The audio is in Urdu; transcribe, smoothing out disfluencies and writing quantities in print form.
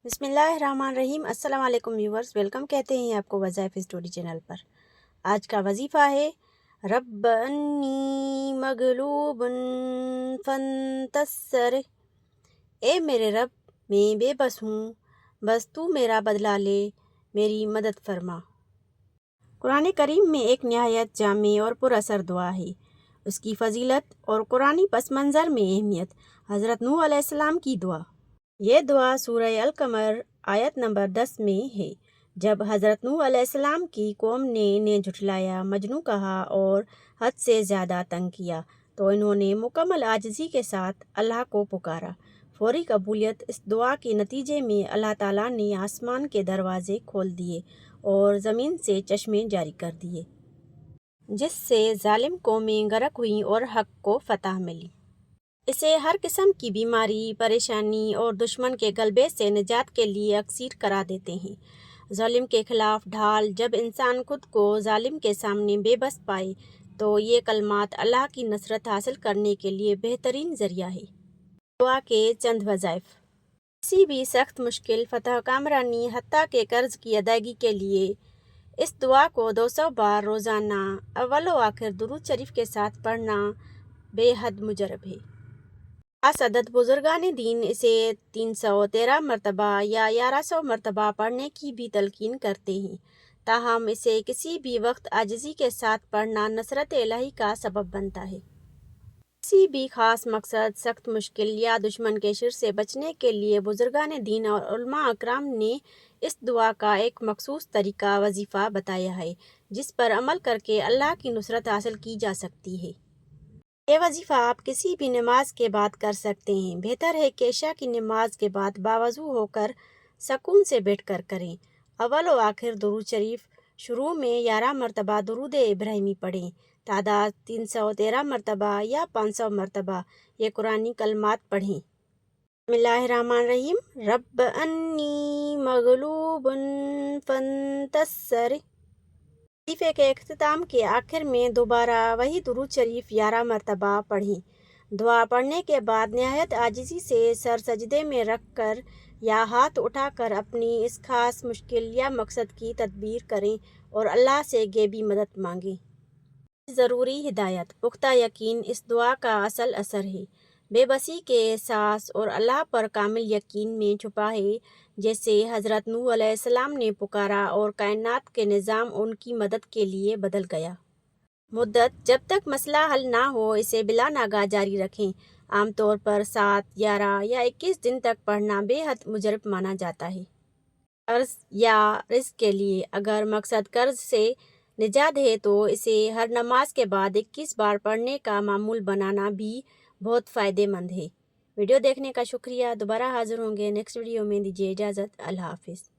بسم اللہ الرحمن الرحیم۔ السلام علیکم ویورز، ویلکم کہتے ہیں آپ کو وظائف اسٹوڈی چینل پر۔ آج کا وظیفہ ہے رب انی مغلوب فانتصر۔ اے میرے رب، میں بے بس ہوں، بس تو میرا بدلہ لے، میری مدد فرما۔ قرآن کریم میں ایک نہایت جامع اور پر اثر دعا ہے۔ اس کی فضیلت اور قرآنی پس منظر میں اہمیت۔ حضرت نوح علیہ السلام کی دعا۔ یہ دعا سورہ القمر آیت نمبر 10 میں ہے۔ جب حضرت نوح علیہ السلام کی قوم نے انہیں جھٹلایا، مجنون کہا اور حد سے زیادہ تنگ کیا تو انہوں نے مکمل عاجزی کے ساتھ اللہ کو پکارا۔ فوری قبولیت اس دعا کے نتیجے میں اللہ تعالیٰ نے آسمان کے دروازے کھول دیے اور زمین سے چشمے جاری کر دیے، جس سے ظالم قومیں غرق ہوئیں اور حق کو فتح ملی۔ اسے ہر قسم کی بیماری، پریشانی اور دشمن کے غلبے سے نجات کے لیے یکسیر کرا دیتے ہیں۔ ظلم کے خلاف ڈھال۔ جب انسان خود کو ظالم کے سامنے بے بس پائے تو یہ کلمات اللہ کی نصرت حاصل کرنے کے لیے بہترین ذریعہ ہے۔ دعا کے چند وظائف۔ کسی بھی سخت مشکل، فتح کامرانی، حتیٰ کہ قرض کی ادائیگی کے لیے اس دعا کو 200 بار روزانہ اول و آخر درود شریف کے ساتھ پڑھنا بے حد مجرب ہے۔ خاص عدد بزرگان دین اسے 313 مرتبہ یا 1100 مرتبہ پڑھنے کی بھی تلقین کرتے ہیں، تاہم اسے کسی بھی وقت عاجزی کے ساتھ پڑھنا نصرت الہی کا سبب بنتا ہے۔ کسی بھی خاص مقصد، سخت مشکل یا دشمن کے شر سے بچنے کے لیے بزرگان دین اور علماء اکرام نے اس دعا کا ایک مخصوص طریقہ وظیفہ بتایا ہے، جس پر عمل کر کے اللہ کی نصرت حاصل کی جا سکتی ہے۔ یہ وظیفہ آپ کسی بھی نماز کے بعد کر سکتے ہیں۔ بہتر ہے کہ عشاء کی نماز کے بعد باوضو ہو کر سکون سے بیٹھ کر کریں۔ اول و آخر درود شریف۔ شروع میں 11 مرتبہ درود ابراہیمی پڑھیں۔ تعداد 313 مرتبہ یا 500 مرتبہ یہ قرآنی کلمات پڑھیں۔ بسم اللہ الرحمن الرحیم۔ رب انی مغلوب فانتصر۔ وظیفے کے اختتام کے آخر میں دوبارہ وہی درود شریف 11 مرتبہ پڑھیں۔ دعا پڑھنے کے بعد نہایت عاجزی سے سر سجدے میں رکھ کر یا ہاتھ اٹھا کر اپنی اس خاص مشکل یا مقصد کی تدبیر کریں اور اللہ سے غیبی مدد مانگیں۔ ضروری ہدایت۔ پختہ یقین اس دعا کا اصل اثر ہے۔ بے بسی کے احساس اور اللہ پر کامل یقین میں چھپا ہے۔ جیسے حضرت نوح علیہ السلام نے پکارا اور کائنات کے نظام ان کی مدد کے لیے بدل گیا۔ مدت۔ جب تک مسئلہ حل نہ ہو اسے بلا ناغہ جاری رکھیں۔ عام طور پر 7، 11 یا 21 دن تک پڑھنا بے حد مجرب مانا جاتا ہے۔ قرض یا رزق کے لیے۔ اگر مقصد قرض سے نجات ہے تو اسے ہر نماز کے بعد 21 بار پڑھنے کا معمول بنانا بھی بہت فائدہ مند ہے۔ ویڈیو دیکھنے کا شکریہ۔ دوبارہ حاضر ہوں گے نیکسٹ ویڈیو میں۔ دیجیے اجازت۔ اللہ حافظ۔